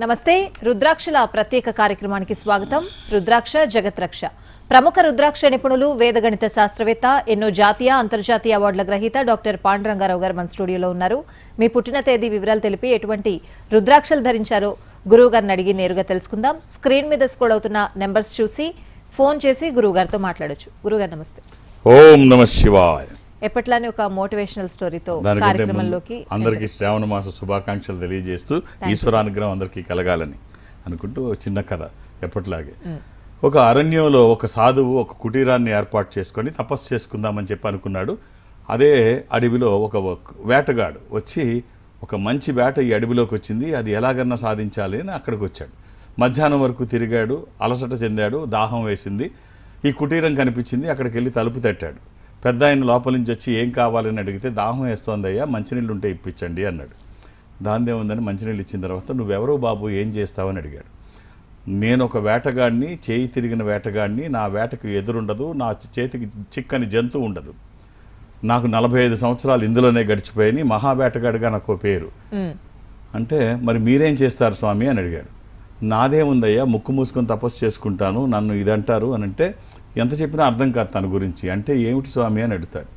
నమస్తే రుద్రాక్షల ప్రత్యేక కార్యక్రమానికి స్వాగతం. రుద్రాక్ష జగత్రక్ష. ప్రముఖ రుద్రాక్ష నిపుణులు, వేదగణిత శాస్త్రవేత్త, ఎన్నో జాతీయ అంతర్జాతీయ అవార్డుల గ్రహీత డాక్టర్ పాండురంగారావు గారు మన స్టూడియోలో ఉన్నారు. మీ పుట్టిన తేదీ వివరాలు తెలిపి ఎటువంటి రుద్రాక్షలు ధరించారో గురువు గారిని అడిగి నేరుగా తెలుసుకుందాం. స్క్రీన్ మీద స్క్రోల్ అవుతున్న నెంబర్స్ చూసి ఫోన్ చేసి గురువు గారితో మాట్లాడొచ్చు. గురుగారు నమస్తే. ఓం నమః శివాయ. ఎప్పట్లానే ఒక మోటివేషనల్ స్టోరీతో కార్యక్రమంలోకి అందరికీ శ్రావణ మాస శుభాకాంక్షలు తెలియజేస్తూ ఈశ్వరానుగ్రహం అందరికీ కలగాలని అనుకుంటూ చిన్న కథ. ఎప్పట్లాగే ఒక అరణ్యంలో ఒక సాధువు ఒక కుటీరాన్ని ఏర్పాటు చేసుకొని తపస్సు చేసుకుందామని చెప్పి అనుకున్నాడు. అదే అడవిలో ఒక వేటగాడు వచ్చి ఒక మంచి వేట ఈ అడవిలోకి వచ్చింది, అది ఎలాగన్నా సాధించాలి అని అక్కడికి వచ్చాడు. మధ్యాహ్నం వరకు తిరిగాడు, అలసట చెందాడు, దాహం వేసింది. ఈ కుటీరం కనిపించింది, అక్కడికి వెళ్ళి తలుపు తట్టాడు. పెద్ద ఆయన లోపల నుంచి వచ్చి ఏం కావాలని అడిగితే దాహం వేస్తోందయ్యా, మంచినీళ్ళు ఉంటే ఇప్పించండి అన్నాడు. దాందే ఉందని మంచినీళ్ళు ఇచ్చిన తర్వాత నువ్వెవరో బాబు, ఏం చేస్తావని అడిగాడు. నేను ఒక వేటగాడిని, చేయి తిరిగిన వేటగాడిని, నా వేటకు ఎదురుండదు, నా చేతికి చిక్కని జంతువు ఉండదు, నాకు 45 సంవత్సరాలు ఇందులోనే గడిచిపోయాయి, మహావేటగాడిగా నాకు పేరు అంటే మరి మీరేం చేస్తారు స్వామి అని అడిగాడు. నాదేముందయ్యా, ముక్కు మూసుకొని తపస్సు చేసుకుంటాను, నన్ను ఇదంటారు అని అంటే ఎంత చెప్పినా అర్థం కాదు తన గురించి. అంటే ఏమిటి స్వామి అని అడుగుతాడు.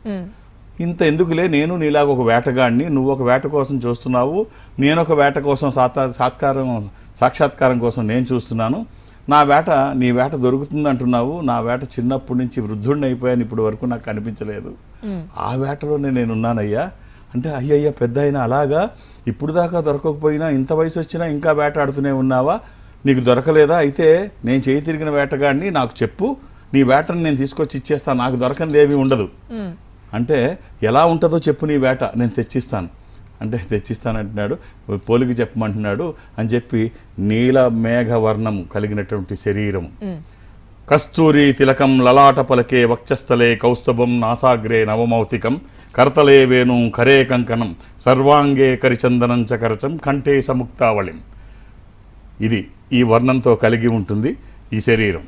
ఇంత ఎందుకులే, నేను నీలాగా ఒక వేటగాడిని, నువ్వు ఒక వేట కోసం చూస్తున్నావు, నేను ఒక వేట కోసం సాక్షాత్కారం కోసం నేను చూస్తున్నాను. నా వేట నీ వేట దొరుకుతుంది అంటున్నావు, నా వేట చిన్నప్పటి నుంచి వృద్ధుడిని అయిపోయాను, ఇప్పుడు వరకు నాకు కనిపించలేదు, ఆ వేటలోనే నేనున్నానయ్యా అంటే. అయ్యయ్యా పెద్ద అయినా అలాగా, ఇప్పుడు దాకా దొరకకపోయినా ఇంత వయసు వచ్చినా ఇంకా వేట ఆడుతూనే ఉన్నావా, నీకు దొరకలేదా? అయితే నేను చేయి తిరిగిన వేటగాడిని, నాకు చెప్పు, నీ వేటను నేను తీసుకొచ్చి ఇచ్చేస్తాను, నాకు దొరకనిది ఏమీ ఉండదు అంటే. ఎలా ఉంటుందో చెప్పు నీ వేట, నేను తెచ్చిస్తాను అంటే. తెచ్చిస్తానంటున్నాడు, పోలికి చెప్పమంటున్నాడు అని చెప్పి నీల మేఘ వర్ణం కలిగినటువంటి శరీరము, కస్తూరి తిలకం లలాట పలకే వక్షస్థలే కౌస్తభం నాసాగ్రే నవమౌతికం కర్తలే వేణు కరే కంకణం సర్వాంగే కరిచందనం చకరచం కంఠే సముక్తావళిం. ఇది ఈ వర్ణంతో కలిగి ఉంటుంది ఈ శరీరం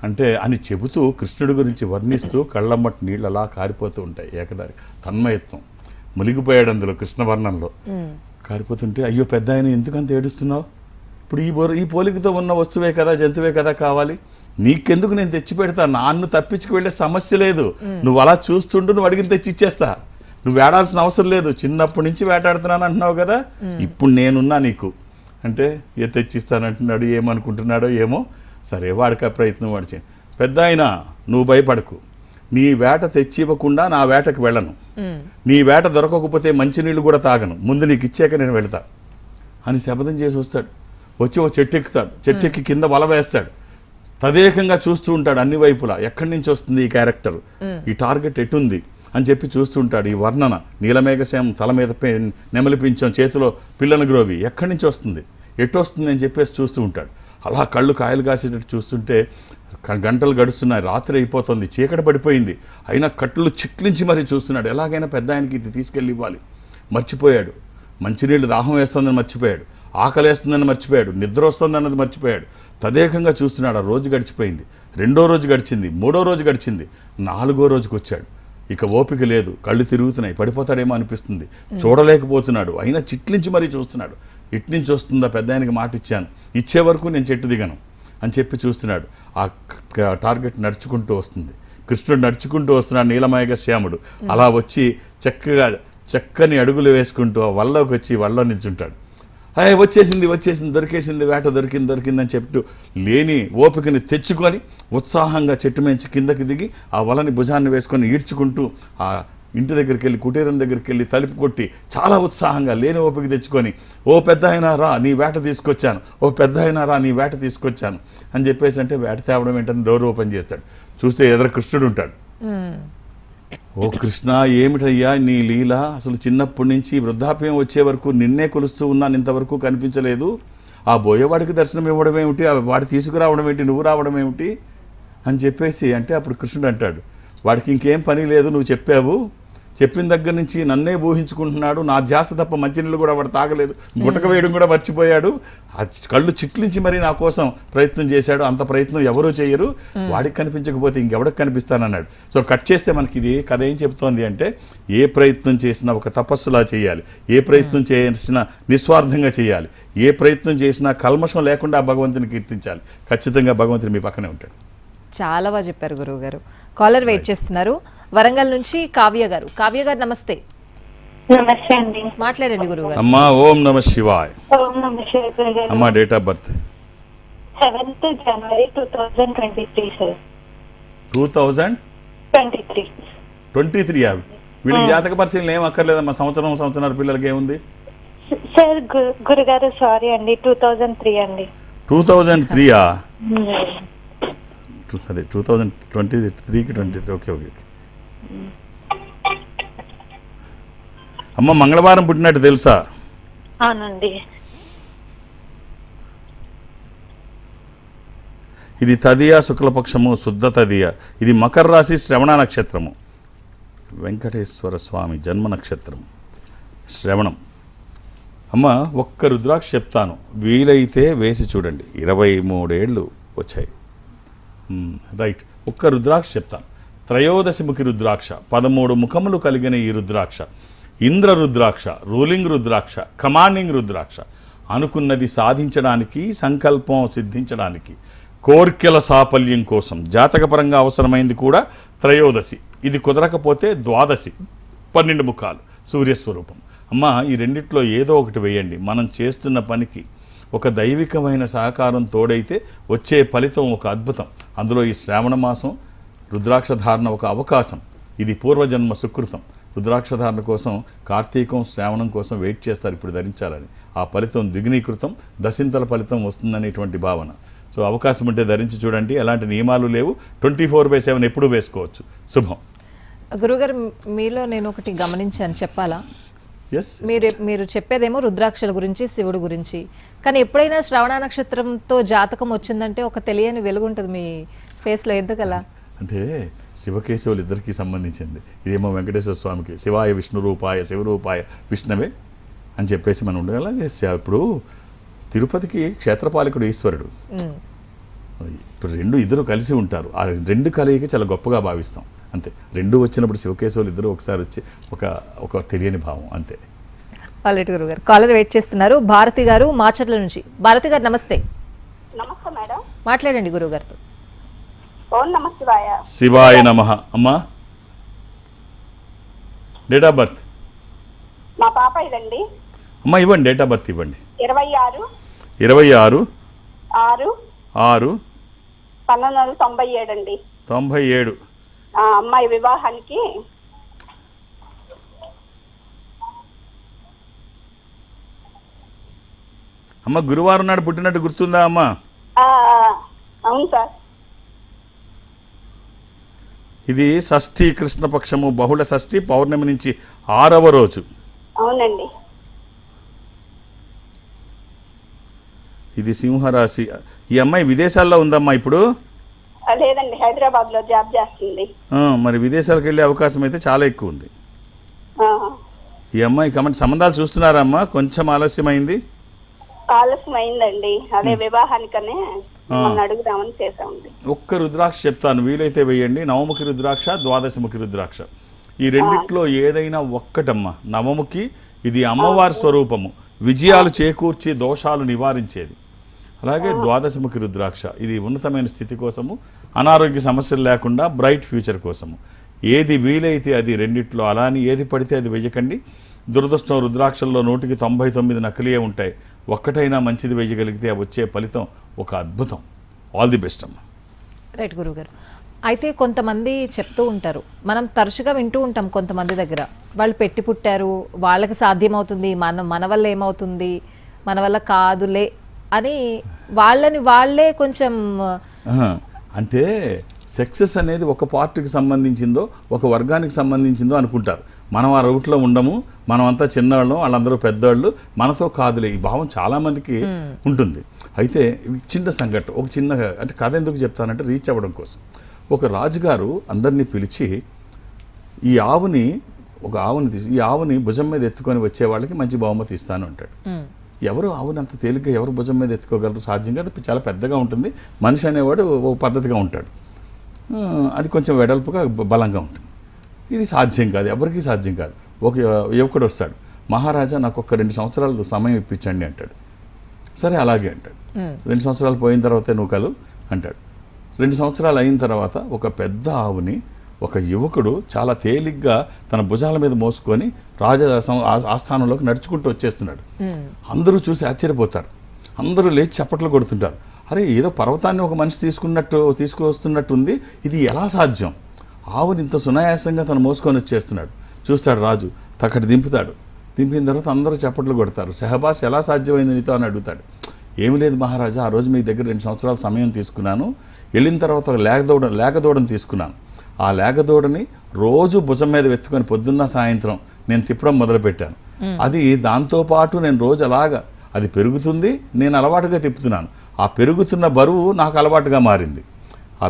అంటే అని చెబుతూ కృష్ణుడి గురించి వర్ణిస్తూ కళ్ళమ్మటి నీళ్ళు అలా కారిపోతూ ఉంటాయి. ఏకదారి తన్మయత్వం, మునిగిపోయాడు అందులో కృష్ణవర్ణంలో కారిపోతుంటే. అయ్యో పెద్ద ఆయన ఎందుకంత ఏడుస్తున్నావు, ఇప్పుడు ఈ పోలికతో ఉన్న వస్తువే కదా, జంతువే కదా కావాలి, నీకెందుకు, నేను తెచ్చి పెడతా, నాన్ను తప్పించుకు వెళ్ళే సమస్య లేదు, నువ్వు అలా చూస్తుంటూ నువ్వు అడిగిన తెచ్చి ఇచ్చేస్తా, నువ్వు వేడాల్సిన అవసరం లేదు, చిన్నప్పటి నుంచి వేటాడుతున్నాను అంటున్నావు కదా, ఇప్పుడు నేనున్నా నీకు అంటే. తెచ్చిస్తానంటున్నాడు, ఏమనుకుంటున్నాడో ఏమో. సరే వాడికి ప్రయత్నం వాడు చేయి. పెద్ద అయినా నువ్వు భయపడకు, నీ వేట తెచ్చి ఇవ్వకుండా నా వేటకు వెళ్ళను, నీ వేట దొరకకపోతే మంచినీళ్ళు కూడా తాగను, ముందు నీకు ఇచ్చాక నేను వెళతా అని శపథం చేసి వస్తాడు. వచ్చి ఓ చెట్టు ఎక్కుతాడు, చెట్టు ఎక్కి కింద వల వేస్తాడు, తదేకంగా చూస్తూ ఉంటాడు అన్ని వైపులా, ఎక్కడి నుంచి వస్తుంది ఈ క్యారెక్టర్, ఈ టార్గెట్ ఎటుంది అని చెప్పి చూస్తూ ఉంటాడు. ఈ వర్ణన నీలమేఘశ్యాం, తల మీద నెమలి పించం, చేతిలో పిల్లని గ్రోవి, ఎక్కడి నుంచి వస్తుంది, ఎటు వస్తుంది అని చెప్పేసి చూస్తూ ఉంటాడు. అలా కళ్ళు కాయలు కాసేటట్టు చూస్తుంటే గంటలు గడుస్తున్నాయి, రాత్రి అయిపోతుంది, చీకటి పడిపోయింది, అయినా కట్లు చిట్లించి మరీ చూస్తున్నాడు. ఎలాగైనా పెద్ద ఆయనకి ఇది తీసుకెళ్ళి ఇవ్వాలి. మర్చిపోయాడు, మంచినీళ్ళు దాహం వేస్తుందని మర్చిపోయాడు, ఆకలి వేస్తుందని మర్చిపోయాడు, నిద్ర వస్తుందన్నది మర్చిపోయాడు. తదేకంగా చూస్తున్నాడు. ఆ రోజు గడిచిపోయింది, 2వ రోజు గడిచింది, 3వ రోజు గడిచింది, 4వ రోజుకి వచ్చాడు. ఇక ఓపిక లేదు, కళ్ళు తిరుగుతున్నాయి, పడిపోతాడేమో అనిపిస్తుంది, చూడలేకపోతున్నాడు, అయినా చిట్లించి మరీ చూస్తున్నాడు. ఇట్నుంచి వస్తుందా, పెద్ద ఆయనకి మాట ఇచ్చాను, ఇచ్చే వరకు నేను చెట్టు దిగను అని చెప్పి చూస్తున్నాడు. ఆ టార్గెట్ నడుచుకుంటూ వస్తుంది, కృష్ణుడు నడుచుకుంటూ వస్తున్నాడు, నీలమేఘ శ్యాముడు అలా వచ్చి చక్కని అడుగులు వేసుకుంటూ ఆ వల్లోకి వచ్చి వల్లో నిల్చుంటాడు. వచ్చేసింది దొరికేసింది, వేట దొరికిందని చెప్తూ లేని ఓపికని తెచ్చుకొని ఉత్సాహంగా చెట్టు మించి కిందకి దిగి ఆ వలని భుజాన్ని వేసుకొని ఈడ్చుకుంటూ ఆ ఇంటి దగ్గరికి వెళ్ళి, కుటీరం దగ్గరికి వెళ్ళి తలుపు కొట్టి చాలా ఉత్సాహంగా లేని ఓపిక తెచ్చుకొని, ఓ పెద్ద అయినా రా నీ వేట తీసుకొచ్చాను, ఓ పెద్ద అయినా రా నీ వేట తీసుకొచ్చాను అని చెప్పేసి అంటే వేట తేవడం ఏంటని డోర్ ఓపెన్ చేస్తాడు. చూస్తే ఎదురు కృష్ణుడు ఉంటాడు. ఓ కృష్ణ, ఏమిటయ్యా నీ లీల, అసలు చిన్నప్పటి నుంచి వృద్ధాప్యం వచ్చే వరకు నిన్నే కొలుస్తూ ఉన్నాను, ఇంతవరకు కనిపించలేదు, ఆ బోయేవాడికి దర్శనం ఇవ్వడం ఏమిటి, వాడు తీసుకురావడం ఏంటి, నువ్వు రావడం ఏమిటి అని చెప్పేసి అంటే అప్పుడు కృష్ణుడు అంటాడు, వాడికి ఇంకేం పని లేదు, నువ్వు చెప్పావు, చెప్పిన దగ్గర నుంచి నన్నే ఊహించుకుంటున్నాడు, నా ధ్యాస తప్ప మంచినీళ్ళు కూడా వాడు తాగలేదు, గుటక వేయడం కూడా మర్చిపోయాడు, ఆ కళ్ళు చిట్లించి మరి నా కోసం ప్రయత్నం చేశాడు, అంత ప్రయత్నం ఎవరూ చేయరు, వాడికి కనిపించకపోతే ఇంకెవడికి కనిపిస్తానన్నాడు. సో కట్ చేస్తే మనకి ఇది కథ ఏం చెప్తోంది అంటే, ఏ ప్రయత్నం చేసినా ఒక తపస్సులా చేయాలి, ఏ ప్రయత్నం చేసినా నిస్వార్థంగా చేయాలి, ఏ ప్రయత్నం చేసినా కల్మషం లేకుండా భగవంతుని కీర్తించాలి. ఖచ్చితంగా భగవంతుని మీ పక్కనే ఉంటాడు. చాలా బాగా చెప్పారు గురువు గారు. కాలర్ వెయిట్ చేస్తున్నారు, వరంగల్ నుంచి కావ్య గారు. కావ్య గారు నమస్తే. నమస్తే అండి. మాట్లాడండి గురువు గారు. అమ్మా ఓం నమ శివాయ్. ఓం నమ శివాయ. అమ్మా date of birth 7th January 2023 sir. 2023 వీళ్ళకి జాతక పరిశీలన ఏం అక్కర్లేదమ్మా, సంవత్సరం పిల్లలకి ఏముంది సార్? గురుగారు సారీ అండి, 2003 అండి. 2003 అదే 2023కి 23. ఓకే. అమ్మ మంగళవారం పుట్టినట్టు తెలుసా? అవునండి. ఇది తదియ శుక్లపక్షము, శుద్ధ తదియ. ఇది మకర రాశి, శ్రవణ నక్షత్రము, వెంకటేశ్వర స్వామి జన్మ నక్షత్రం శ్రవణం. అమ్మ ఒక్క రుద్రాక్ష చెప్తాను, వీలైతే వేసి చూడండి. 23 ఏళ్ళు వచ్చాయి. రైట్, ఒక్క రుద్రాక్ష చెప్తాను. త్రయోదశిముఖి రుద్రాక్ష, 13 ముఖములు కలిగిన ఈ రుద్రాక్ష ఇంద్ర రుద్రాక్ష, రూలింగ్ రుద్రాక్ష, కమాండింగ్ రుద్రాక్ష. అనుకున్నది సాధించడానికి, సంకల్పం సిద్ధించడానికి, కోర్కెల సాఫల్యం కోసం జాతకపరంగా అవసరమైంది కూడా త్రయోదశి. ఇది కుదరకపోతే ద్వాదశి, 12 ముఖాలు, సూర్యస్వరూపం. అమ్మ ఈ రెండిట్లో ఏదో ఒకటి వేయండి. మనం చేస్తున్న పనికి ఒక దైవికమైన సహకారం తోడైతే వచ్చే ఫలితం ఒక అద్భుతం. అందులో ఈ శ్రావణ మాసం రుద్రాక్ష ధారణ ఒక అవకాశం. ఇది పూర్వజన్మ సుకృతం. రుద్రాక్ష ధారణ కోసం కార్తీకం, శ్రావణం కోసం వెయిట్ చేస్తారు ఇప్పుడు ధరించాలని. ఆ ఫలితం ద్విగుణీకృతం, దశింతల ఫలితం వస్తుందనేటువంటి భావన. సో అవకాశం ఉంటే ధరించి చూడండి. ఎలాంటి నియమాలు లేవు. 24/7 ఎప్పుడూ వేసుకోవచ్చు. శుభం. గురుగారు మీలో నేను ఒకటి గమనించాను, చెప్పాలా? ఎస్, మీరు చెప్పేదేమో రుద్రాక్షల గురించి, శివుడు గురించి, కానీ ఎప్పుడైనా శ్రవణ నక్షత్రంతో జాతకం వచ్చిందంటే ఒక తెలియని వెలుగు ఉంటుంది మీ ఫేస్లో. ఎందుకలా అంటే శివకేశవులు ఇద్దరికీ సంబంధించింది. ఇదేమో వెంకటేశ్వర స్వామికి శివాయ విష్ణు రూపాయ శివరూపాయ విష్ణవే అని చెప్పేసి మనం ఉండగల. ఇప్పుడు తిరుపతికి క్షేత్రపాలకుడు ఈశ్వరుడు. ఇప్పుడు ఇద్దరు కలిసి ఉంటారు. ఆ రెండు కలయిక చాలా గొప్పగా భావిస్తాం. అంతే. రెండు వచ్చినప్పుడు శివకేశవులు ఇద్దరు ఒకసారి వచ్చి ఒక తెలియని భావం అంతే. ఆల్రెడీ గురుగారు కాలర్ వెయిట్ చేస్తున్నారు. భారతి గారు మాచర్ల నుంచి. భారతి గారు నమస్తే. నమస్తే మేడం. మాట్లాడండి గురువు గారితో. ఓం నమ శివాయ. శివాయ నమః. అమ్మా డేట్ ఆఫ్ బర్త్? మా పాప ఇదండి. అమ్మా ఇవ్వండి, డేట్ ఆఫ్ బర్త్ ఇవ్వండి. 26/6/1997 అండి. 97. అమ్మాయి వివాహానికి అమ్మ గురువారం నాడు పుట్టినట్టు గుర్తుందా అమ్మా? అవును సార్. ఇది షష్ఠి కృష్ణపక్షము, బహుళ షష్ఠి, పౌర్ణమి నుంచి 6వ రోజు. అవునండి. ఇది సింహరాశి. ఈ అమ్మాయి విదేశాల్లో ఉందమ్మా ఇప్పుడు? లేదండి, హైదరాబాద్ లో జాబ్ చేస్తుంది. మరి విదేశాలకు వెళ్ళే అవకాశం అయితే చాలా ఎక్కువ ఉంది. ఈ అమ్మాయి సంబంధాలు చూస్తున్నారమ్మా? కొంచెం ఆలస్యమైంది. ఆలస్యమైందండి, అదే వివాహానికనే అడుగుదామని చేసామండి. ఒక్క రుద్రాక్ష చెప్తాను, వీలైతే వేయండి. నవముఖి రుద్రాక్ష, ద్వాదశముఖి రుద్రాక్ష. ఈ రెండిట్లో ఏదైనా ఒక్కటమ్మా. నవముఖి ఇది అమ్మవారి స్వరూపము, విజయాలు చేకూర్చి దోషాలు నివారించేది. అలాగే ద్వాదశముఖి రుద్రాక్ష ఇది ఉన్నతమైన స్థితి కోసము, అనారోగ్య సమస్యలు లేకుండా బ్రైట్ ఫ్యూచర్ కోసము. ఏది వీలైతే అది రెండిట్లో. అలా అని ఏది పడితే అది వేయకండి. దురదృష్టం రుద్రాక్షల్లో 100కి 99 నకిలీయే ఉంటాయి. ఒక్కటైనా మంచిది వేయగలిగితే వచ్చే ఫలితం ఒక అద్భుతం. ఆల్ ది బెస్ట్ అమ్మ. రైట్ గురుగారు. అయితే కొంతమంది చెప్తూ ఉంటారు, మనం తరచుగా వింటూ ఉంటాం కొంతమంది దగ్గర, వాళ్ళు పెట్టి పుట్టారు, వాళ్ళకి సాధ్యమవుతుంది, మన వల్ల ఏమవుతుంది, మన వల్ల కాదులే అని వాళ్ళే కొంచెం అంటే సక్సెస్ అనేది ఒక పార్టీకి సంబంధించిందో ఒక వర్గానికి సంబంధించిందో అనుకుంటారు. మనం ఆ రూట్లో ఉండము, మనం అంతా చిన్నవాళ్ళం, వాళ్ళందరూ పెద్దవాళ్ళు, మనతో కాదులే ఈ భావం చాలామందికి ఉంటుంది. అయితే చిన్న సంఘటన, ఒక చిన్న అంటే కథ ఎందుకు చెప్తానంటే రీచ్ అవ్వడం కోసం. ఒక రాజుగారు అందరినీ పిలిచి ఈ ఆవుని ఒక ఆవుని ఈ ఆవుని భుజం మీద ఎత్తుకొని వచ్చే వాళ్ళకి మంచి బహుమతి ఇస్తాను అంటాడు. ఎవరు ఆవుని అంత తేలిగ్గా ఎవరు భుజం మీద ఎత్తుకోగలరు? సాధ్యం కాదు. చాలా పెద్దగా ఉంటుంది. మనిషి అనేవాడు ఒక పద్ధతిగా ఉంటాడు. అది కొంచెం వెడల్పుగా బలంగా ఉంటుంది. ఇది సాధ్యం కాదు, ఎవరికీ సాధ్యం కాదు. ఒక యువకుడు వస్తాడు, మహారాజా నాకు ఒక 2 సంవత్సరాలు సమయం ఇప్పించండి అంటాడు. సరే అలాగే అంటాడు. 2 సంవత్సరాలు పోయిన తర్వాత నువ్వు కలు అంటాడు. 2 సంవత్సరాలు అయిన తర్వాత ఒక పెద్ద ఆవుని ఒక యువకుడు చాలా తేలిగ్గా తన భుజాల మీద మోసుకొని ఆస్థానంలోకి నడుచుకుంటూ వచ్చేస్తున్నాడు. అందరూ చూసి ఆశ్చర్యపోతారు. అందరూ లేచి చప్పట్లు కొడుతుంటారు. అరే, ఏదో పర్వతాన్ని ఒక మనిషి తీసుకువస్తున్నట్టుంది, ఇది ఎలా సాధ్యం? ఆవుని ఇంత సునాయాసంగా తను మోసుకొని వచ్చేస్తున్నాడు. చూస్తాడు రాజు, తక్కడి దింపుతాడు. దింపిన తర్వాత అందరూ చప్పట్లు కొడతారు. షహబాస్, ఎలా సాధ్యమైంది నీతో అని అడుగుతాడు. ఏమి లేదు మహారాజా, ఆ రోజు మీ దగ్గర 2 సంవత్సరాల సమయం తీసుకున్నాను. వెళ్ళిన తర్వాత ఒక లేగదూడని తీసుకున్నాను. ఆ లేగదూడని రోజు భుజం మీద వెత్తుకొని పొద్దున్న సాయంత్రం నేను తిప్పడం మొదలుపెట్టాను. అది దాంతోపాటు నేను రోజు అలాగా అది పెరుగుతుంది, నేను అలవాటుగా తిప్పుతున్నాను. ఆ పెరుగుతున్న బరువు నాకు అలవాటుగా మారింది. ఆ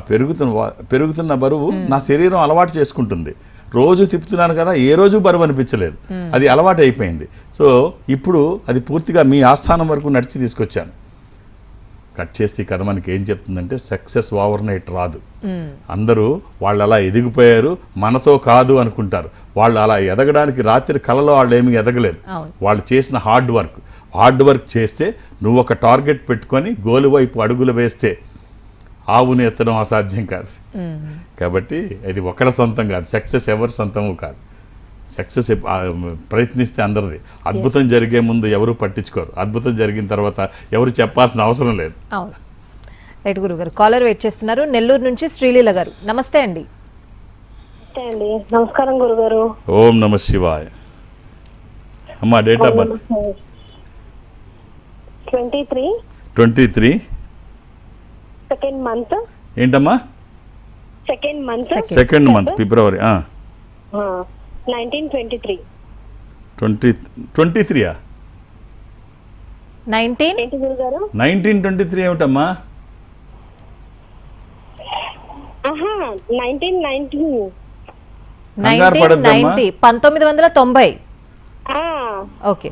పెరుగుతున్న బరువు నా శరీరం అలవాటు చేసుకుంటుంది. రోజు తిప్పుతున్నాను కదా, ఏ రోజు బరువు అనిపించలేదు. అది అలవాటు అయిపోయింది. సో ఇప్పుడు అది పూర్తిగా మీ ఆస్థానం వరకు నడిచి తీసుకొచ్చాను. కట్ చేస్తే ఈ కథ మనకి ఏం చెప్తుందంటే, సక్సెస్ ఓవర్ నైట్ రాదు. అందరూ వాళ్ళు అలా ఎదిగిపోయారు, మనతో కాదు అనుకుంటారు. వాళ్ళు అలా ఎదగడానికి రాత్రి కలలో వాళ్ళు ఏమీ ఎదగలేదు. వాళ్ళు చేసిన హార్డ్ వర్క్ చేస్తే, నువ్వు ఒక టార్గెట్ పెట్టుకొని గోలు వైపు అడుగులు వేస్తే ఆవుని ఎత్తడం అసాధ్యం కాదు. కాబట్టి ఇది ఒకళ్ళ సొంతం కాదు. సక్సెస్ ఎవరి సొంతము కాదు. సక్సెస్ ప్రయత్నిస్తే అందరిది. అద్భుతం జరిగే ముందు ఎవరు పట్టించుకోరు. అద్భుతం జరిగిన తర్వాత ఎవరు చెప్పాల్సిన అవసరం లేదు. అవును. రైట్ గురుగారు, కాలర్ వెయిట్ చేస్తున్నారు. నెల్లూరు నుంచి శ్రీలీల గారు. నమస్తే అండి. నమస్కారం గురుగారు. ఓం నమ శివాయ. అమ్మా, date of birth 23 second month. ఏంటమ్మా? సెకండ్ మంత్ ఫిబ్రవరి. 1923. 23 1923 ఏమిటమ్మా? 1990. ఓకే.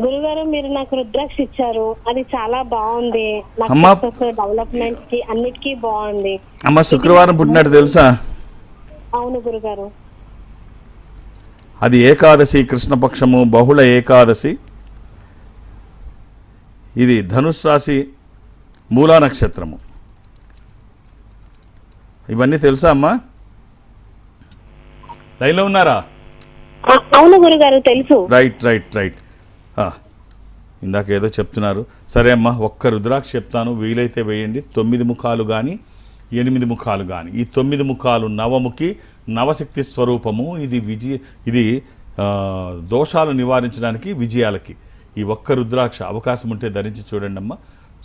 గురుగారు, మీరు నాకు రుద్రాక్ష ఇచ్చారు, అది చాలా బాగుంది. డెవలప్మెంట్ కి అన్నిటికీ బాగుంది. అమ్మ, శుక్రవారం పుట్టినట్టు తెలుసా? అవును గురుగారు. అది ఏకాదశి, కృష్ణపక్షము, బహుళ ఏకాదశి. ఇది ధనుసు రాశి, మూలా నక్షత్రము. ఇవన్నీ తెలుసా అమ్మా? లైన్లో ఉన్నారా? అవును గురుగారు, తెలుసు. రైట్. ఇందాక ఏదో చెప్తున్నారు. సరే అమ్మా, ఒక్క రుద్రాక్ష చెప్తాను, వీలైతే వేయండి. 9 ముఖాలు కానీ 8 ముఖాలు కానీ. ఈ 9 ముఖాలు నవముఖి, నవశక్తి స్వరూపము. ఇది దోషాలు నివారించడానికి, విజయాలకి. ఈ ఒక్క రుద్రాక్ష అవకాశం ఉంటే ధరించి చూడండి అమ్మా.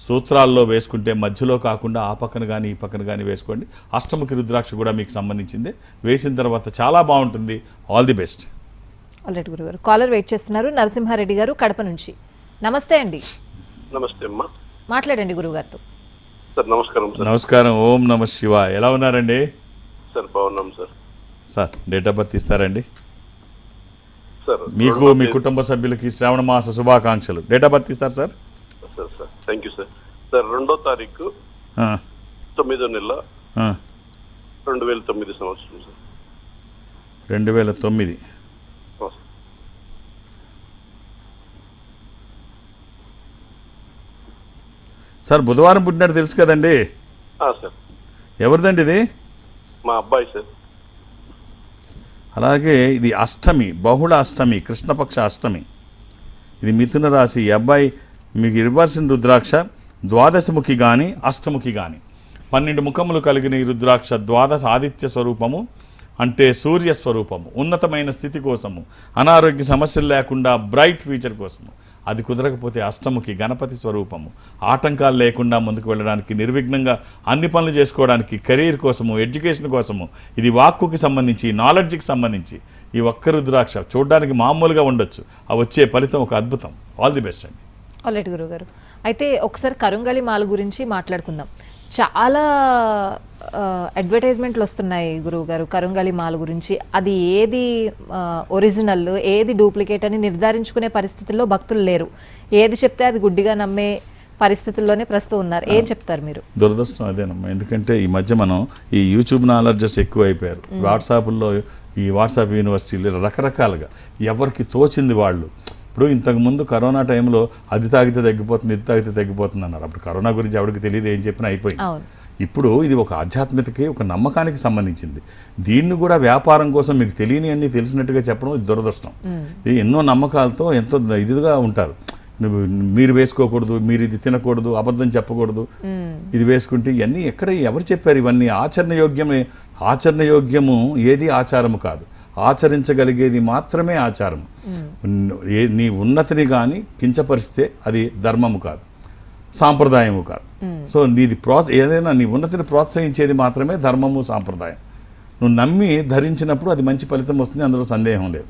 సూత్రాల్లో వేసుకుంటే మధ్యలో కాకుండా ఆ పక్కన కానీ ఈ పక్కన కానీ వేసుకోండి. అష్టముఖి రుద్రాక్ష కూడా మీకు సంబంధించిందే. వేసిన తర్వాత చాలా బాగుంటుంది. All the best. ఆల్రెడీ గురుగారు, కాలర్ వెయిట్ చేస్తున్నారు. నరసింహారెడ్డి గారు, కడప నుంచి. నమస్తే అండి. నమస్తే అమ్మా. మాట్లాడండి గురుగారితో. సార్ నమస్కారం. నమస్కారం. ఓం నమ శివాయ. ఎలా ఉన్నారండి? సార్ బాగున్నాం sir. Sir date of birth ఇస్తారండి? సార్ మీకు, మీ కుటుంబ సభ్యులకి శ్రావణ మాస శుభాకాంక్షలు. డేట్ ఆఫ్ బర్త్ ఇస్తారు sir? Sir thank you sir. Sir 2వ తారీఖు 9వ నెల 2009 సంవత్సరం సార్. 2009. సార్ బుధవారం పుట్టినట్టు తెలుసు కదండి? సార్. ఎవరిదండి ఇది? మా అబ్బాయి సార్. అలాగే ఇది అష్టమి, బహుళ అష్టమి, కృష్ణపక్ష అష్టమి. ఇది మిథున రాశి. ఈ అబ్బాయి మీకు ఇవ్వాల్సిన రుద్రాక్ష ద్వాదశముఖి కానీ అష్టముఖి కానీ. 12 ముఖములు కలిగిన ఈ రుద్రాక్ష ద్వాదశ ఆదిత్య స్వరూపము, అంటే సూర్య స్వరూపము. ఉన్నతమైన స్థితి కోసము, అనారోగ్య సమస్యలు లేకుండా బ్రైట్ ఫ్యూచర్ కోసము. అది కుదరకపోతే అష్టముఖి గణపతి స్వరూపము. ఆటంకాలు లేకుండా ముందుకు వెళ్ళడానికి, నిర్విఘ్నంగా అన్ని పనులు చేసుకోవడానికి, కెరీర్ కోసము, ఎడ్యుకేషన్ కోసము. ఇది వాక్కుకి సంబంధించి, నాలెడ్జ్కి సంబంధించి. ఈ ఒక్క రుద్రాక్ష చూడడానికి మామూలుగా ఉండొచ్చు, ఆ వచ్చే ఫలితం ఒక అద్భుతం. ఆల్ ది బెస్ట్ అండి. ఆల్రెడీ గురుగారు, అయితే ఒకసారి కరుంగళి మాల గురించి మాట్లాడుకుందాం. చాలా అడ్వర్టైజ్మెంట్లు వస్తున్నాయి గురువు గారు కరుంగళి మాల గురించి. అది ఏది ఒరిజినల్, ఏది డూప్లికేట్ అని నిర్ధారించుకునే పరిస్థితుల్లో భక్తులు లేరు. ఏది చెప్తే అది గుడ్డిగా నమ్మే పరిస్థితుల్లోనే ప్రస్తుతం ఉన్నారు. ఏం చెప్తారు మీరు? దురదృష్టం అదేనమ్మా. ఎందుకంటే ఈ మధ్య మనం ఈ యూట్యూబ్ నాలెడ్జెస్ ఎక్కువ అయిపోయారు. వాట్సాప్లో ఈ వాట్సాప్ యూనివర్సిటీలు రకరకాలుగా ఎవరికి తోచింది వాళ్ళు. ఇప్పుడు ఇంతకుముందు కరోనా టైంలో అది తాగితే తగ్గిపోతుంది, ఇది తాగితే తగ్గిపోతుంది అన్నారు. అప్పుడు కరోనా గురించి ఎవరికి తెలియదు, ఏం చెప్పినా అయిపోయింది. ఇప్పుడు ఇది ఒక ఆధ్యాత్మికకి, ఒక నమ్మకానికి సంబంధించింది. దీన్ని కూడా వ్యాపారం కోసం మీకు తెలియని అన్ని తెలిసినట్టుగా చెప్పడం ఇది దురదృష్టం. ఇది ఎన్నో నమ్మకాలతో ఎంతో ఇదిగా ఉంటారు. మీరు వేసుకోకూడదు, మీరు ఇది తినకూడదు, అబద్ధం చెప్పకూడదు, ఇది వేసుకుంటే ఇవన్నీ ఎక్కడ ఎవరు చెప్పారు? ఇవన్నీ ఆచరణయోగ్యము ఏది ఆచారము కాదు, ఆచరించగలిగేది మాత్రమే ఆచారం. నీ ఉన్నతిని కానీ కించపరిస్తే అది ధర్మము కాదు, సాంప్రదాయము కాదు. సో నీది ఏదైనా నీ ఉన్నతిని ప్రోత్సహించేది మాత్రమే ధర్మము, సాంప్రదాయం. నువ్వు నమ్మి ధరించినప్పుడు అది మంచి ఫలితం వస్తుంది, అందులో సందేహం లేదు.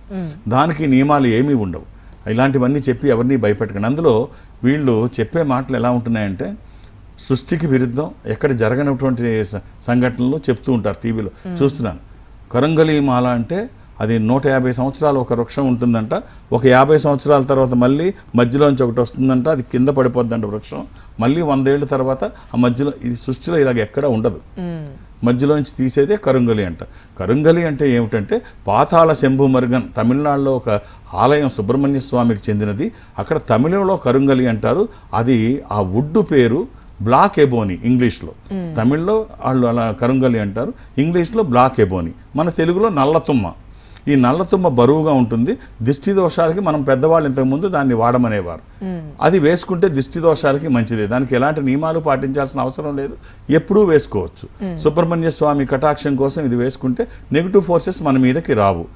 దానికి నియమాలు ఏమీ ఉండవు. ఇలాంటివన్నీ చెప్పి ఎవరిని భయపెట్టకండి. అందులో వీళ్ళు చెప్పే మాటలు ఎలా ఉంటున్నాయంటే సృష్టికి విరుద్ధం, ఎక్కడ జరగనటువంటి సంఘటనలు చెప్తూ ఉంటారు. టీవీలో చూస్తున్నాను. కరుంగళి మాల అంటే అది 150 సంవత్సరాలు ఒక వృక్షం ఉంటుందంట. ఒక 50 సంవత్సరాల తర్వాత మళ్ళీ మధ్యలోంచి ఒకటి వస్తుందంట, అది కింద పడిపోద్దంట వృక్షం. మళ్ళీ 100 ఏళ్ళ తర్వాత ఆ మధ్యలో, ఇది సృష్టిలో ఇలాగ ఎక్కడ ఉండదు. మధ్యలోంచి తీసేదే కరుంగళి అంట. కరుంగళి అంటే ఏమిటంటే పాతాళ శంభు మరుగన్, తమిళనాడులో ఒక ఆలయం సుబ్రహ్మణ్య స్వామికి చెందినది. అక్కడ తమిళంలో కరుంగళి అంటారు. అది ఆ వుడ్డు పేరు బ్లాక్ ఎబోని ఇంగ్లీష్లో. తమిళ్లో వాళ్ళు అలా కరుంగళి అంటారు, ఇంగ్లీష్లో బ్లాక్ ఎబోని, మన తెలుగులో నల్లతుమ్మ. ఈ నల్లతుమ్మ బరువుగా ఉంటుంది. దిష్టి దోషాలకి మనం పెద్దవాళ్ళు ఇంతకుముందు దాన్ని వాడమనేవారు. అది వేసుకుంటే దిష్టి దోషాలకి మంచిదే. దానికి ఎలాంటి నియమాలు పాటించాల్సిన అవసరం లేదు, ఎప్పుడూ వేసుకోవచ్చు. సుబ్రహ్మణ్య స్వామి కటాక్షం కోసం ఇది వేసుకుంటే నెగిటివ్ ఫోర్సెస్ మన మీదకి రావు.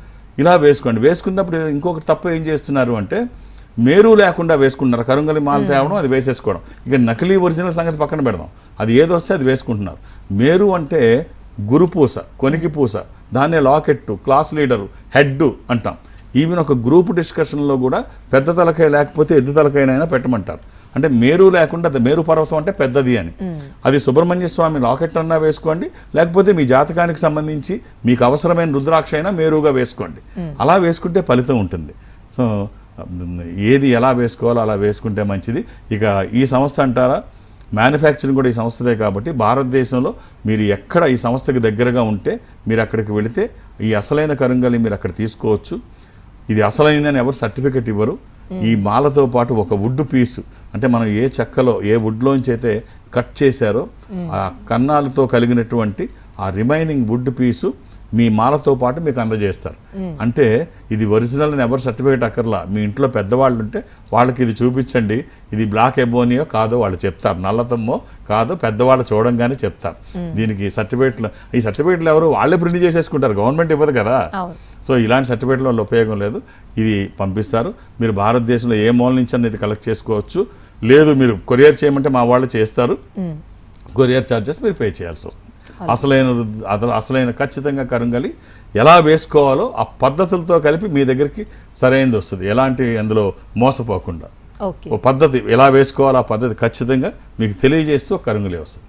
ఇలా వేసుకోండి. వేసుకున్నప్పుడు ఇంకొకటి తప్పు ఏం చేస్తున్నారు అంటే మేరు లేకుండా వేసుకుంటున్నారు. కరుంగళి మాల తేవడం, అది వేసేసుకోవడం. ఇక నకిలీ ఒరిజినల్ సంగతి పక్కన పెడదాం, అది ఏది వస్తే అది వేసుకుంటున్నారు. మేరు అంటే గురుపూస, కొనికి పూస, దాన్నే లాకెట్టు, క్లాస్ లీడరు, హెడ్ అంటాం. ఈవెన్ ఒక గ్రూప్ డిస్కషన్లో కూడా పెద్ద తలకాయ లేకపోతే ఎద్దు తలకాయనైనా పెట్టమంటారు. అంటే మేరు లేకుండా, అది మేరు పర్వతం అంటే పెద్దది అని. అది సుబ్రహ్మణ్య స్వామి లాకెట్ అన్నా వేసుకోండి, లేకపోతే మీ జాతకానికి సంబంధించి మీకు అవసరమైన రుద్రాక్ష అయినా మేరుగా వేసుకోండి. అలా వేసుకుంటే ఫలితం ఉంటుంది. సో ఏది ఎలా వేసుకోవాలో అలా వేసుకుంటే మంచిది. ఇక ఈ సంస్థ అంటారా, మ్యానుఫ్యాక్చరింగ్ కూడా ఈ సంస్థదే కాబట్టి భారతదేశంలో మీరు ఎక్కడ ఈ సంస్థకి దగ్గరగా ఉంటే మీరు అక్కడికి వెళితే ఈ అసలైన కరుంగళి మీరు అక్కడ తీసుకోవచ్చు. ఇది అసలైందని ఎవరు సర్టిఫికెట్ ఇవ్వరు. ఈ మాలతో పాటు ఒక వుడ్ పీసు, అంటే మనం ఏ చెక్కలో ఏ వుడ్లోంచి అయితే కట్ చేశారో ఆ కన్నాలతో కలిగినటువంటి ఆ రిమైనింగ్ వుడ్ పీసు మీ మాలతో పాటు మీకు అందజేస్తారు. అంటే ఇది ఒరిజినల్ అని ఎవరు సర్టిఫికేట్ అక్కర్లా. మీ ఇంట్లో పెద్దవాళ్ళు ఉంటే వాళ్ళకి ఇది చూపించండి, ఇది బ్లాక్ ఎబోనియో కాదో వాళ్ళు చెప్తారు, నల్లతమ్మో కాదో పెద్దవాళ్ళు చూడంగానే చెప్తారు. దీనికి సర్టిఫికేట్లు, ఈ సర్టిఫికేట్లు ఎవరు వాళ్ళే ప్రింట్ చేసేసుకుంటారు, గవర్నమెంట్ ఇవ్వదు కదా. సో ఇలాంటి సర్టిఫికేట్ల వల్ల ఉపయోగం లేదు. ఇది పంపిస్తారు. మీరు భారతదేశంలో ఏ మూల నుంచి అనేది కలెక్ట్ చేసుకోవచ్చు. లేదు మీరు కొరియర్ చేయమంటే మా వాళ్ళు చేస్తారు. కొరియర్ ఛార్జెస్ మీరు పే చేయాల్సి వస్తుంది. అసలైన ఖచ్చితంగా కరుంగళి ఎలా వేసుకోవాలో ఆ పద్ధతులతో కలిపి మీ దగ్గరికి సరైనది వస్తుంది. ఎలాంటి అందులో మోసపోకుండా ఓ పద్ధతి ఎలా వేసుకోవాలో ఆ పద్ధతి ఖచ్చితంగా మీకు తెలియజేస్తూ కరుంగళి వస్తుంది.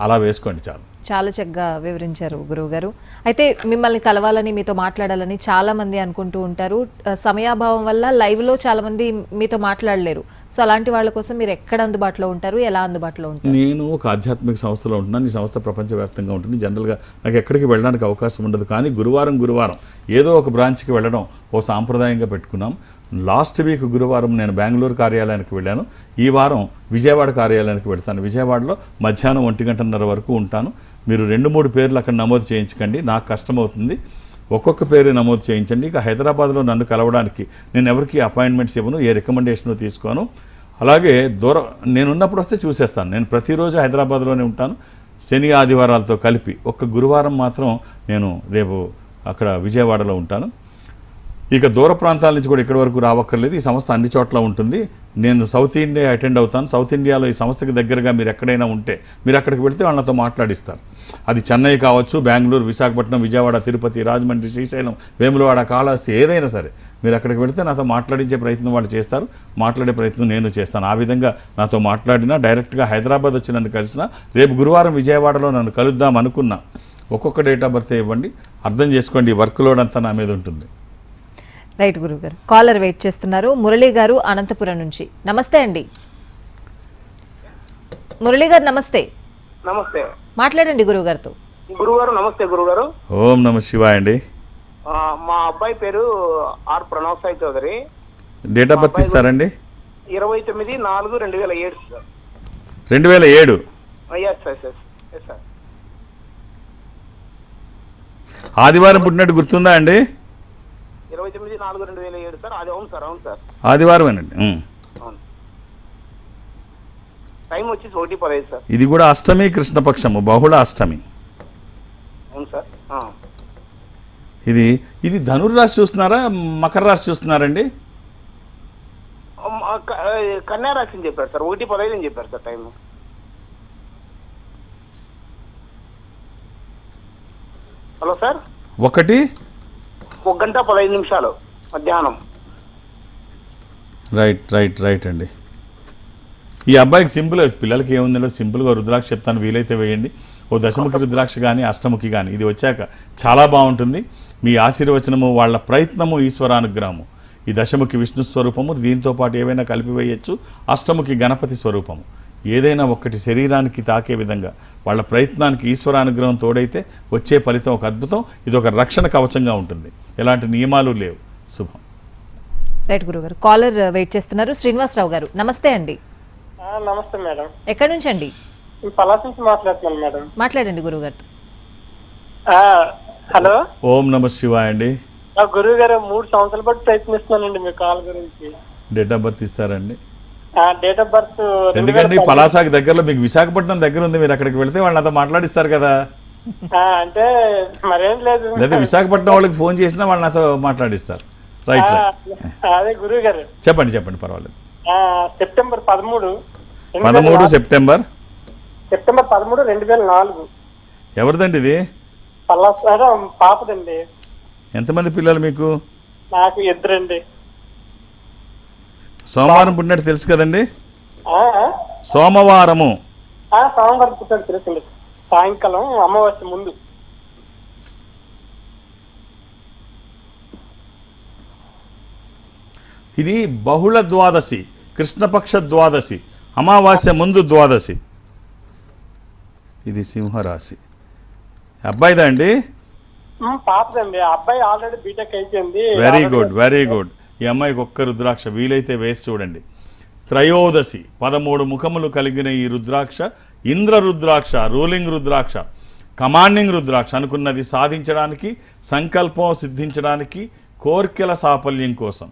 అలా వేసుకోండి. చాలా చక్కగా వివరించారు గురువు గారు. అయితే మిమ్మల్ని కలవాలని, మీతో మాట్లాడాలని చాలా మంది అనుకుంటూ ఉంటారు. సమయాభావం వల్ల లైవ్ లో చాలా మంది మీతో మాట్లాడలేరు. సో అలాంటి వాళ్ళ కోసం మీరు ఎక్కడ అందుబాటులో ఉంటారు, ఎలా అందుబాటులో ఉంటారు? నేను ఒక ఆధ్యాత్మిక సంస్థలో ఉంటున్నాను. ఈ సంస్థ ప్రపంచవ్యాప్తంగా ఉంటుంది. జనరల్గా నాకు ఎక్కడికి వెళ్ళడానికి అవకాశం ఉండదు. కానీ గురువారం ఏదో ఒక బ్రాంచ్కి వెళ్ళడం ఓ సాంప్రదాయంగా పెట్టుకున్నాం. లాస్ట్ వీక్ గురువారం నేను బెంగళూరు కార్యాలయానికి వెళ్ళాను. ఈ వారం విజయవాడ కార్యాలయానికి వెళ్తాను. విజయవాడలో మధ్యాహ్నం 1:30 వరకు ఉంటాను. మీరు 2-3 పేర్లు అక్కడ నమోదు చేయించకండి, నాకు కష్టమవుతుంది. ఒక్కొక్క పేరు నమోదు చేయించండి. ఇక హైదరాబాద్లో నన్ను కలవడానికి నేను ఎవరికి అపాయింట్మెంట్స్ ఇవ్వను, ఏ రికమెండేషను తీసుకోను. అలాగే నేనున్నప్పుడు వస్తే చూసేస్తాను. నేను ప్రతిరోజు హైదరాబాద్లోనే ఉంటాను, శని ఆదివారాలతో కలిపి. ఒక్క గురువారం మాత్రం నేను రేపు అక్కడ విజయవాడలో ఉంటాను. ఇక దూర ప్రాంతాల నుంచి కూడా ఇక్కడి వరకు రావక్కర్లేదు. ఈ సంస్థ అన్ని చోట్ల ఉంటుంది. నేను సౌత్ ఇండియా అటెండ్ అవుతాను. సౌత్ ఇండియాలో ఈ సంస్థకి దగ్గరగా మీరు ఎక్కడైనా ఉంటే మీరు అక్కడికి వెళితే వాళ్ళతో మాట్లాడిస్తారు. అది చెన్నై కావచ్చు, బెంగళూరు, విశాఖపట్నం, విజయవాడ, తిరుపతి, రాజమండ్రి, శ్రీశైలం, వేములవాడ, కాళహస్తి, ఏదైనా సరే మీరు అక్కడికి వెళితే నాతో మాట్లాడించే ప్రయత్నం వాళ్ళు చేస్తారు, మాట్లాడే ప్రయత్నం నేను చేస్తాను. ఆ విధంగా నాతో మాట్లాడినా, డైరెక్ట్గా హైదరాబాద్ వచ్చి నన్ను కలిసినా, రేపు గురువారం విజయవాడలో నన్ను కలుద్దాం అనుకున్నా, ఒక్కొక్క డేట్ ఆఫ్ బర్త్ ఇవ్వండి, అర్థం చేసుకోండి, ఈ వర్క్ లోడ్ అంతా నా మీద ఉంటుంది. రైట్ గురువు గారు. కాలర్ వెయిట్ చేస్తున్నారు, మురళి గారు అనంతపురం నుంచి. నమస్తే అండి మురళి గారు. నమస్తే. నమస్తే మాట్లాడండి గురువు గారితో. గురుగారు. నమస్తే గురుగారు. ఓం నమ శివాయ అండి. మా అబ్బాయి పేరు R Pranav Sai Chowdary. Date of birth ఇస్తారండి? 29/4/2007 సార్. 2007? Yes sir. ఆదివారం పుట్టినట్టు గుర్తుందా అండి? 29/4/2007 సార్. అది అవును సార్. ఆదివారమేనండి. అవును. టైం వచ్చి 1:15 సార్. ఇది కూడా అష్టమి, కృష్ణపక్షము, బహుళ అష్టమి. అవును సార్. ఇది ధనుర్రాశి చూస్తున్నారా, మకర రాశి చూస్తున్నారండి? కన్యా రాశి అని చెప్పారు సార్. 1:15 అని చెప్పారు సార్ టైం. Hello sir. 1:15 మధ్యాహ్నం. రైట్ అండి. ఈ అబ్బాయికి సింపుల్, పిల్లలకి ఏముందో సింపుల్గా రుద్రాక్ష చెప్తాను, వీలైతే వేయండి. ఓ దశముఖి రుద్రాక్ష కానీ అష్టముఖి కానీ, ఇది వచ్చాక చాలా బాగుంటుంది. మీ ఆశీర్వచనము, వాళ్ళ ప్రయత్నము, ఈశ్వరానుగ్రహము. ఈ దశముఖి విష్ణు స్వరూపము, దీంతో పాటు ఏవైనా కలిపివేయచ్చు. అష్టముఖి గణపతి స్వరూపము. ఏదైనా ఒక్కటి శరీరానికి తాకే విధంగా వాళ్ళ ప్రయత్నానికి ఈశ్వరానుగ్రహం తోడైతే వచ్చే ఫలితం ఒక అద్భుతం. ఇది ఒక రక్షణ కవచంగా ఉంటుంది, ఎలాంటి నియమాలు లేవు. శుభం. రైట్ గురుగారు. కాలర్ వెయిట్ చేస్తున్నారు, శ్రీనివాసరావు గారు. నమస్తే అండి. నమస్తే మేడం. ఎక్కడి నుంచి అండి? పలాస్ నుంచి మాట్లాడుతున్నాను మేడం. మాట్లాడండి గురువు గారితో. హలో. ఓం నమ శివాయ అండి. గురువు గారు 3 సంవత్సరాల పాటు ప్రయత్నిస్తున్నానండి మీ కాల్ గురించి. డేట్ ఆఫ్ బర్త్ ఇస్తారండి? డేట్ ఆఫ్ బర్త్ ఎందుకండి, పలాసాకి దగ్గరలో, మీకు విశాఖపట్నం దగ్గర ఉంది, మీరు అక్కడికి వెళ్తే వాళ్ళు నాతో మాట్లాడిస్తారు కదా. అంటే మరేం లేదు, లేదా విశాఖపట్నం వాళ్ళకి ఫోన్ చేసినా వాళ్ళు నాతో మాట్లాడిస్తారు. రైట్. అదే గురువు గారు. చెప్పండి, పర్వాలేదు. September 13 September 13, 2004. ఎవరిదండి ఇది? పలాస్ పాపదండి. ఎంతమంది పిల్లలు మీకు? నాకు 2 అండి. సోమవారం పుట్టినట్టు తెలుసు కదండి? సోమవారం పుట్టినట్టు తెలుసండి. సాయంకాలం అమావాస్య ముందు. ఇది బహుళ ద్వాదశి, కృష్ణపక్ష ద్వాదశి, అమావాస్య ముందు ద్వాదశి. ఇది సింహరాశి. అబ్బాయిదా అండి? పాపదండి. అబ్బాయి ఆల్రెడీ బీటెక్ అయిపోయింది. Very good. ఈ అమ్మాయికి ఒక్క రుద్రాక్ష వీలైతే వేసి చూడండి. త్రయోదశి, 13 ముఖములు కలిగిన ఈ రుద్రాక్ష ఇంద్ర రుద్రాక్ష, రూలింగ్ రుద్రాక్ష, కమాండింగ్ రుద్రాక్ష. అనుకున్నది సాధించడానికి, సంకల్పం సిద్ధించడానికి, కోర్కెల సాఫల్యం కోసం,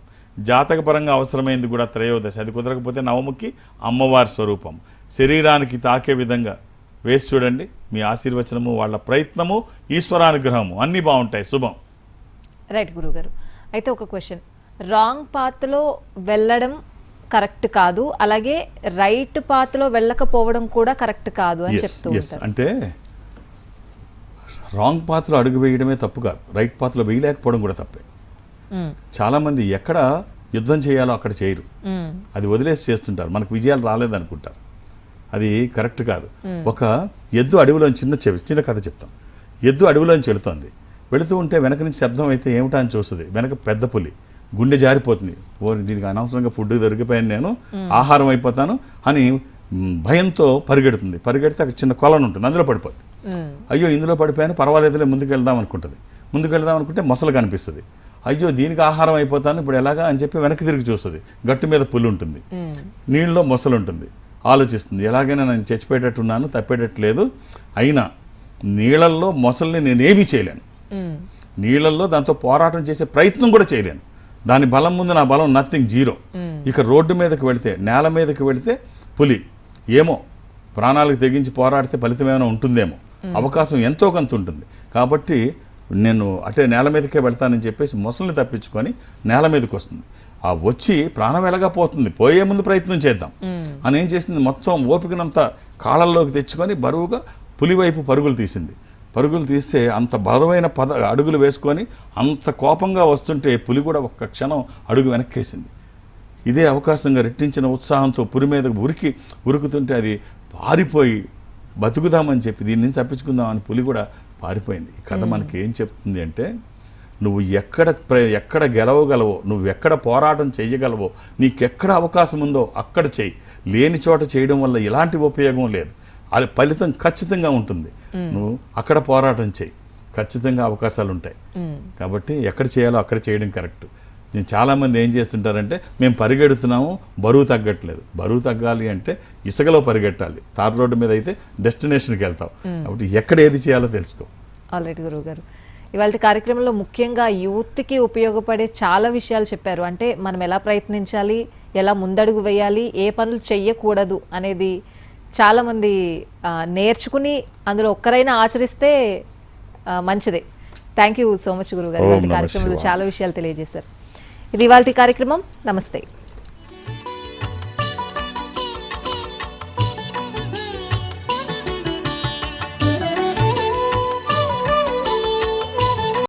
జాతకపరంగా అవసరమైంది కూడా త్రయోదశి. అది కుదరకపోతే నవముఖి, అమ్మవారి స్వరూపం. శరీరానికి తాకే విధంగా వేసి చూడండి. మీ ఆశీర్వచనము, వాళ్ళ ప్రయత్నము, ఈశ్వరానుగ్రహము అన్నీ బాగుంటాయి. శుభం. రైట్ గురుగారు. అయితే ఒక క్వశ్చన్, రాంగ్ పాత్లో వెళ్ళడం కరెక్ట్ కాదు, అలాగే రైట్ పాత్లో వెళ్ళకపోవడం కూడా కరెక్ట్ కాదు అని చెప్తూ ఉంటారు. అంటే రాంగ్ పాత్లో అడుగు వేయడమే తప్పు కాదు, రైట్ పాత్లో వేయలేకపోవడం కూడా తప్పే. చాలామంది ఎక్కడ యుద్ధం చేయాలో అక్కడ చేయరు, అది వదిలేసి చేస్తుంటారు. మనకు విజయాలు రాలేదనుకుంటారు. అది కరెక్ట్ కాదు. ఒక ఎద్దు అడవిలో చిన్న కథ చెప్తాం. ఎద్దు అడవిలోంచి వెళుతుంది. వెళుతూ ఉంటే వెనక నుంచి శబ్దం అయితే ఏమిటా అని చూస్తుంది. వెనక పెద్ద పులి, గుండె జారిపోతుంది. దీనికి అనవసరంగా ఫుడ్ దొరికిపోయాను, నేను ఆహారం అయిపోతాను అని భయంతో పరిగెడుతుంది. పరిగెడితే అక్కడ చిన్న కొలను ఉంటుంది, అందులో పడిపోతుంది. అయ్యో ఇందులో పడిపోయాను, పర్వాలేదులే, ముందుకు వెళ్దాం అనుకుంటుంది. అనుకుంటే మొసలు కనిపిస్తుంది. అయ్యో దీనికి ఆహారం అయిపోతాను, ఇప్పుడు ఎలాగా అని చెప్పి వెనక్కి తిరిగి చూస్తుంది. గట్టు మీద పులి ఉంటుంది, నీళ్ళలో మొసలు ఉంటుంది. ఆలోచిస్తుంది, ఎలాగైనా నేను చచ్చిపోయేటట్టున్నాను, తప్పేటట్లేదు, అయినా నీళ్ళల్లో మొసల్ని నేనేమీ చేయలేను, నీళ్ళల్లో దాంతో పోరాటం చేసే ప్రయత్నం కూడా చేయలేను. దాని బలం ముందు నా బలం నథింగ్, జీరో. ఇక రోడ్డు మీదకి వెళితే, నేల మీదకి వెళితే పులి ఏమో ప్రాణాలకు తెగించి పోరాడితే ఫలితం ఏమైనా ఉంటుందేమో, అవకాశం ఎంతో కొంత ఉంటుంది. కాబట్టి నేను అటే నేల మీదకే వెళ్తానని చెప్పేసి మొసల్ని తప్పించుకొని నేల మీదకి వస్తుంది. ఆ వచ్చి ప్రాణం ఎలాగా పోతుంది, పోయే ముందు ప్రయత్నం చేద్దాం అని ఏం చేసింది, మొత్తం ఓపికనంతా కాళ్ళల్లోకి తెచ్చుకొని బరువుగా పులి వైపు పరుగులు తీసింది. పరుగులు తీస్తే అంత బలమైన అడుగులు వేసుకొని అంత కోపంగా వస్తుంటే పులి కూడా ఒక్క క్షణం అడుగు వెనక్కేసింది. ఇదే అవకాశంగా రెట్టించిన ఉత్సాహంతో పులి మీదకు ఉరుకుతుంటే అది పారిపోయి బతుకుదామని చెప్పి దీని నుంచి తప్పించుకుందామని పులి కూడా పారిపోయింది. ఈ కథ మనకి ఏం చెప్తుంది అంటే, నువ్వు ఎక్కడ గెలవగలవో, నువ్వు ఎక్కడ పోరాటం చేయగలవో, నీకెక్కడ అవకాశం ఉందో అక్కడ చేయి. లేని చోట చేయడం వల్ల ఎలాంటి ఉపయోగం లేదు. అది ఫలితం ఖచ్చితంగా ఉంటుంది. నువ్వు అక్కడ పోరాటం చేయి, ఖచ్చితంగా అవకాశాలు ఉంటాయి. కాబట్టి ఎక్కడ చేయాలో అక్కడ చేయడం కరెక్ట్. నేను చాలామంది ఏం చేస్తుంటారంటే, మేము పరిగెడుతున్నాము, బరువు తగ్గట్లేదు. బరువు తగ్గాలి అంటే ఇసుకలో పరిగెట్టాలి. తార్ రోడ్డు మీద అయితే డెస్టినేషన్కి వెళ్తావు. కాబట్టి ఎక్కడ ఏది చేయాలో తెలుసుకో. ఆల్రెడీ గురువు గారు, ఇవాళ కార్యక్రమంలో ముఖ్యంగా యూత్కి ఉపయోగపడే చాలా విషయాలు చెప్పారు. అంటే మనం ఎలా ప్రయత్నించాలి, ఎలా ముందడుగు వేయాలి, ఏ పనులు చెయ్యకూడదు అనేది చాలామంది నేర్చుకుని అందులో ఒక్కరైనా ఆచరిస్తే మంచిదే. థ్యాంక్ యూ సో మచ్ గురువు గారు. ఇవాళ కార్యక్రమంలో చాలా విషయాలు తెలియజేశారు. ఇది ఇవాళ కార్యక్రమం. నమస్తే.